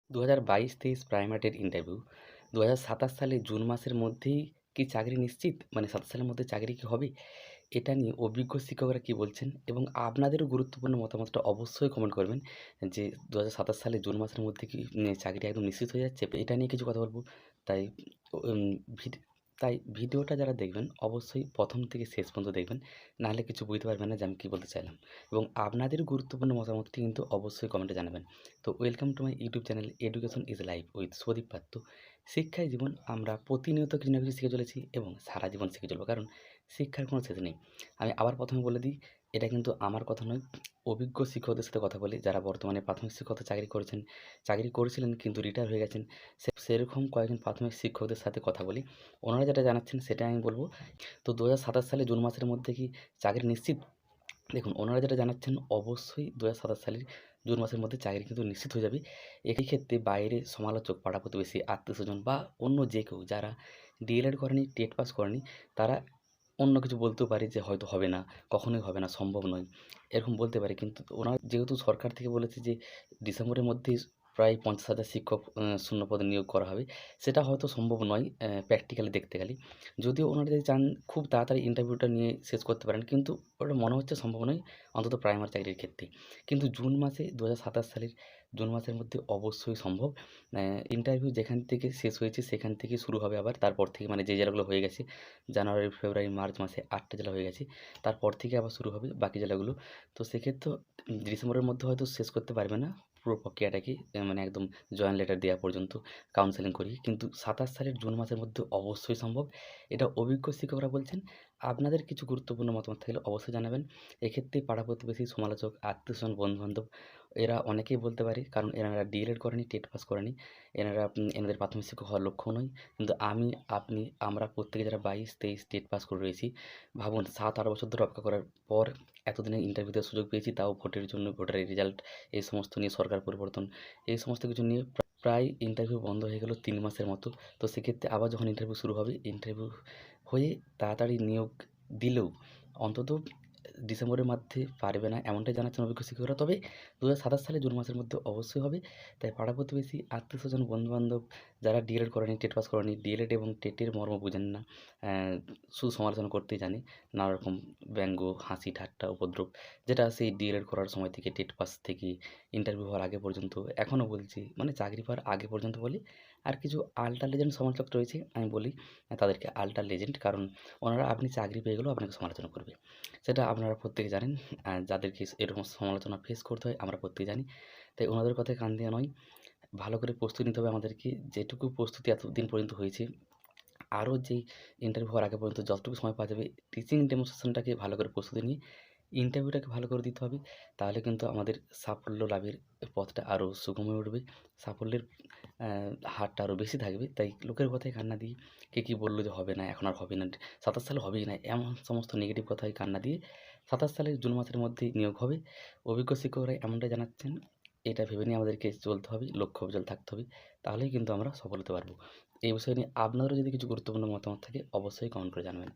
2022-23 primary TET interview 2027 সালে June মাসের মধ্যেই কি চাকরি নিশ্চিত? মানে 27 সালের মধ্যে চাকরি কি হবে? এটা নিয়ে অভিজ্ঞ শিক্ষকরা কি বলছেন? এবং আপনাদেরও গুরুত্বপূর্ণ মতামতটা অবশ্যই কমেন্ট করবেন যে 2027 সালে জুন মাসের মধ্যে কি চাকরি একদম নিশ্চিত হয়ে যাচ্ছে? এটা নিয়ে কিছু কথা বলব। তাই উম ভিড তাই ভিডিওটা যারা দেখবেন অবশ্যই ১ম থেকে শেষ পর্যন্ত দেখবেন। নাহলে কিছু বুঝতে পারবেন না যে আমি কী বলতে চাইলাম। এবং আপনাদের গুরুত্বপূর্ণ মতামতটি কিন্তু অবশ্যই কমেন্টে জানাবেন। তো welcome to my YouTube channel education is life with Sudip পাত্র। শিক্ষাই জীবন। আমরা প্রতিনিয়ত কিছু না কিছু শিখে চলেছি এবং সারা জীবন শিখে চলবো, কারণ শিক্ষার কোনো শেষ নেই। আমি আবার প্রথমে বলে দিই, এটা কিন্তু আমার কথা নয়, অভিজ্ঞ শিক্ষকদের সাথে কথা বলি যারা বর্তমানে প্রাথমিক শিক্ষকতা চাকরি করেছিলেন কিন্তু রিটায়ার হয়ে গেছেন। সেরকম কয়েকজন প্রাথমিক শিক্ষকদের সাথে কথা বলি। ওনারা যেটা জানাচ্ছেন সেটাই আমি বলব। তো ২০২৭ সালে জুন মাসের মধ্যে কি চাকরি নিশ্চিত? দেখুন, ওনারা যেটা জানাচ্ছেন অবশ্যই ২০২৭ সালের জুন মাসের মধ্যে চাকরি কিন্তু নিশ্চিত হয়ে যাবে। এই ক্ষেত্রে বাইরে সমালোচক, পাড়া প্রতিবেশী, আত্মীয়স্বজন বা অন্য যে কেউ যারা ডিএলএড করেনি, টেট পাস করেনি, তারা অন্য কিছু বলতেও পারে যে হয়তো হবে না, কখনোই হবে না, সম্ভব নয়। এরকম বলতে পারে। কিন্তু ওনারা যেহেতু সরকার থেকে বলেছে যে ডিসেম্বরের মধ্যেই প্রায় ৫০,০০০ শিক্ষক শূন্য পদে নিয়োগ করা হবে। সেটা হয়তো সম্ভব নয় প্র্যাকটিক্যালি দেখতে গেলে। যদিও ওনারা যদি চান খুব তাড়াতাড়ি ইন্টারভিউটা নিয়ে শেষ করতে পারেন। কিন্তু ওটা মনে হচ্ছে সম্ভব নয়, অন্তত প্রাইমারি চাকরির ক্ষেত্রে। কিন্তু জুন মাসে ২০২৭ সালের জুন মাসের মধ্যে অবশ্যই সম্ভব। ইন্টারভিউ যেখান থেকে শেষ হয়েছে সেখান থেকে শুরু হবে আবার। তারপর থেকে মানে যে জেলাগুলো হয়ে গেছে জানুয়ারি, ফেব্রুয়ারি, মার্চ মাসে ৮ টা জেলা হয়ে গেছে। তারপর থেকে আবার শুরু হবে বাকি জেলাগুলো। তো সেক্ষেত্রেও ডিসেম্বরের মধ্যে হয়তো শেষ করতে পারবে না পুরো প্রক্রিয়াটাকে, মানে একদম জয়েন লেটার দেওয়া পর্যন্ত কাউন্সেলিং করিয়ে। কিন্তু ২৭ সালের জুন মাসের মধ্যে অবশ্যই সম্ভব। এটা অভিজ্ঞ শিক্ষকরা বলছেন। আপনাদের কিছু গুরুত্বপূর্ণ মতামত থাকলে অবশ্যই জানাবেন। এক্ষেত্রে পাড়া প্রতিবেশী, সমালোচক, আত্মীয়স্বজন, বন্ধু-বান্ধব এরা অনেকেই বলতে পারে, কারণ এনারা ডিএলএড করেনি, টেট পাস করেনি। এনারা এনাদের প্রাথমিক শিক্ষক হওয়ার লক্ষ্যও নয়। কিন্তু আমি, আপনি, আমরা প্রত্যেকে যারা ২২, ২৩ টেট পাস করে রয়েছি, ভাবুন ৭-৮ বছর ধরে অপেক্ষা করার পর এতদিনে ইন্টারভিউ দেওয়ার সুযোগ পেয়েছি, তাও ভোটের জন্য, ভোটারের রেজাল্ট, এই সমস্ত নিয়ে, সরকার পরিবর্তন, এই সমস্ত কিছু নিয়ে প্রায় ইন্টারভিউ বন্ধ হয়ে গেল ৩ মাসের মতো। তো সেক্ষেত্রে আবার যখন ইন্টারভিউ শুরু হবে, ইন্টারভিউ হয়ে তাড়াতাড়ি নিয়োগ দিলেও অন্তত ডিসেম্বরের মধ্যে পারবে না, এমনটাই জানাচ্ছেন অভিজ্ঞ শিক্ষকরা। তবে ২০২৭ সালে জুন মাসের মধ্যে অবশ্যই হবে। তাই পাড়া প্রতিবেশী, আত্মীয়স্বজন, বন্ধু-বান্ধব যারা ডিএলএড করেনি, টেট পাস করেনি, ডিএলএড এবং টেটের মর্ম বুঝেন না, শুধু সমালোচনা করতেই জানে, নানা রকম ব্যঙ্গ, হাসি, ঠাট্টা, উপদ্রব, যেটা সেই ডিএলএড করার সময় থেকে, টেট পাস থেকে, ইন্টারভিউ হওয়ার আগে পর্যন্ত, এখনও বলছি, মানে চাকরি পাওয়ার আগে পর্যন্ত বলি। আর কিছু আল্ট্রা লেজেন্ড সমালোচক রয়েছে, আমি বলি তাদেরকে আল্ট্রা লেজেন্ড, কারণ ওনারা আপনি চাকরি পেয়ে গেলেও আপনাকে সমালোচনা করবে। সেটা আপনারা প্রত্যেকে জানেন। যাদেরকে এরকম সমালোচনা ফেস করতে হয় আমরা প্রত্যেকে জানি। তাই ওনাদের কথায় কান দেওয়া নয়। ভালো করে প্রস্তুতি নিতে হবে আমাদেরকে। যেটুকু প্রস্তুতি এতদিন পর্যন্ত হয়েছে, আরও যেই ইন্টারভিউ হওয়ার আগে পর্যন্ত যতটুকু সময় পাওয়া যাবে, টিচিং ডেমনস্ট্রেশনটাকে ভালো করে প্রস্তুতি নিয়ে ইন্টারভিউটাকে ভালো করে দিতে হবে। তাহলে কিন্তু আমাদের সাফল্য লাভের পথটা আরও সুগম হয়ে উঠবে। সাফল্যের হারটা আরও বেশি থাকবে। তাই লোকের কথায় কান না দিয়ে, কে কী বলল যে হবে না, এখন আর হবে না, ২৭ সালে হবেই না, এমন সমস্ত নেগেটিভ কথায় কান না দিয়ে ২৭ সালের জুন মাসের মধ্যেই নিয়োগ হবে। অভিজ্ঞ শিক্ষকরা এমনটাই জানাচ্ছেন। এটা ভেবে নিয়ে আমাদেরকে চলতে হবে, লক্ষ্য উজ্জ্বল থাকতে হবে। তাহলেই কিন্তু আমরা সফল হতে পারব। এই বিষয় নিয়ে আপনাদেরও যদি কিছু গুরুত্বপূর্ণ মতামত থাকে অবশ্যই কমেন্ট করে জানাবেন।